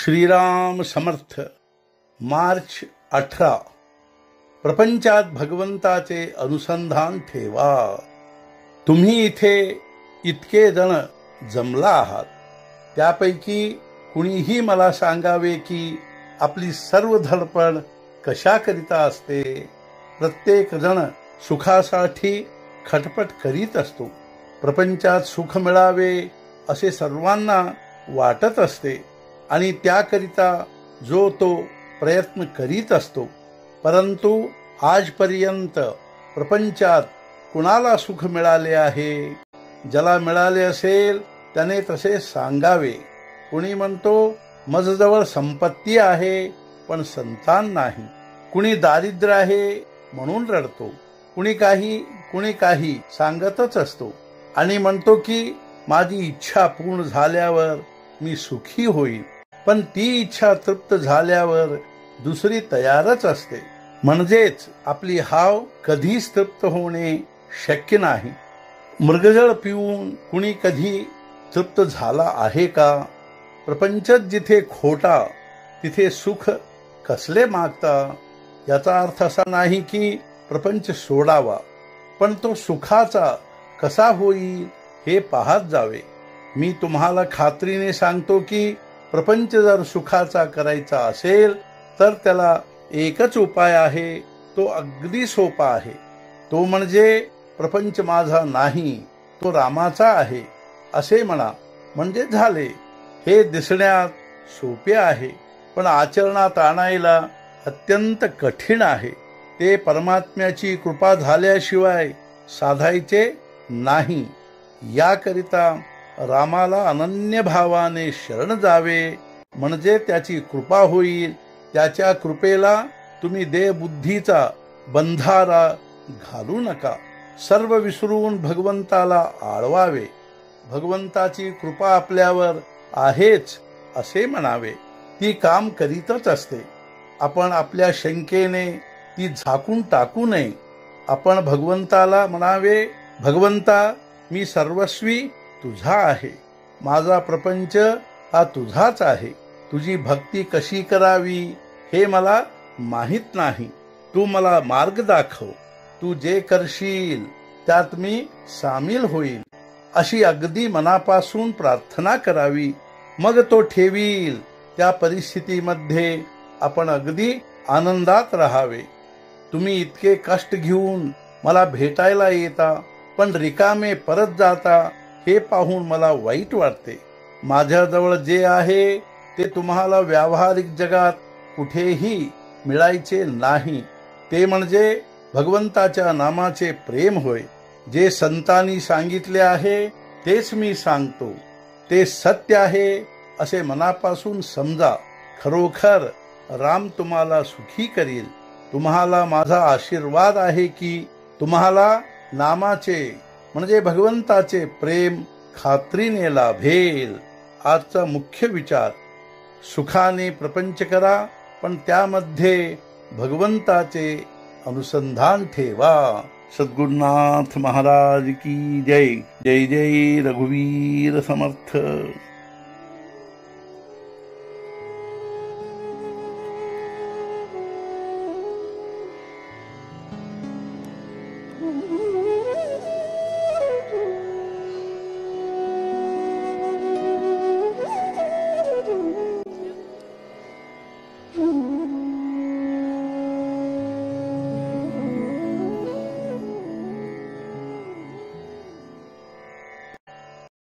श्रीराम समर्थ. मार्च 18. प्रपंचात भगवंताचे अनुसंधान ठेवा. तुम्ही इथे इतके जण जमला आहात, त्यापैकी कुणीही मला सांगावे की आपली सर्व धडपड कशाकरिता असते. प्रत्येक जण सुखासाठी खटपट करीत असतो. प्रपंचात सुख मिळावे असे सर्वांना वाटत असते आणि त्याकरिता जो तो प्रयत्न करीत असतो. परंतु आजपर्यंत प्रपंचात कुणाला सुख मिळाले आहे? ज्याला मिळाले असेल त्याने तसे सांगावे. कुणी म्हणतो माझजवळ संपत्ती आहे पण संतान नाही. कुणी दारिद्र्य आहे म्हणून रडतो. कुणी काही सांगतच असतो आणि म्हणतो की माझी इच्छा पूर्ण झाल्यावर मी सुखी होईल. पण ती इच्छा तृप्त झाल्यावर दुसरी तयारच असते. म्हणजेच आपली हाव कधीच तृप्त होणे शक्य नाही. मृगजळ पिऊन कुणी कधी तृप्त झाला आहे का? प्रपंचात जिथे खोटा तिथे सुख कसले मागता? याचा अर्थ असा नाही की प्रपंच सोडावा, पण तो सुखाचा कसा होईल हे पाहत जावे. मी तुम्हाला खात्रीने सांगतो की प्रपंच जर सुखाचा करायचा असेल तर त्याला एकच उपाय आहे. तो अगदी सोपा आहे. तो म्हणजे प्रपंच माझा नाही, तो रामाचा आहे असे म्हणा, म्हणजे झाले. हे दिसण्यात सोपे आहे पण आचरणात आणायला अत्यंत कठीण आहे. ते परमात्म्याची कृपा झाल्याशिवाय साधायचे नाही. याकरिता रामाला अनन्य भावाने शरण जावे, म्हणजे त्याची कृपा होईल. त्याच्या कृपेला तुम्ही देहबुद्धीचा बंधारा घालू नका. सर्व विसरून भगवंताला आळवावे. भगवंताची कृपा आपल्यावर आहेच असे म्हणावे. ती काम करीतच असते. आपण आपल्या शंकेने ती झाकून टाकू नये. आपण भगवंताला म्हणावे, भगवंता मी सर्वस्वी तुझा आहे. माझा प्रपंच हा तुझाच आहे. तुझी भक्ती कशी करावी हे मला माहित नाही. तू मला मार्ग दाखव. तू जे करशील त्यात मी सामील होईल अशी अगदी मनापासून प्रार्थना करावी. मग तो ठेवील. त्या परिस्थितीमध्ये आपण अगदी आनंदात राहावे. तुम्ही इतके कष्ट घेऊन मला भेटायला येता पण रिकामे परत जाता हे पाहून मला वाईट वाटते. माझ्याजवळ जे आहे ते तुम्हाला व्यावहारिक जगात कुठेही मिळायचे नाही. ते म्हणजे भगवंताच्या नामाचे प्रेम होय. जे संतांनी सांगितले आहे तेच मी सांगतो. ते सत्य आहे असे मनापासून समजा. खरोखर राम तुम्हाला सुखी करील. तुम्हाला माझा आशीर्वाद आहे की तुम्हाला नामाचे म्हणजे भगवंताचे प्रेम खात्रीने लाभेल. आजचा मुख्य विचार, सुखाने प्रपंच करा पण त्यामध्ये भगवंताचे अनुसंधान ठेवा. सद्गुरुनाथ महाराज की जय. जय जय रघुवीर समर्थ. Mm-hmm.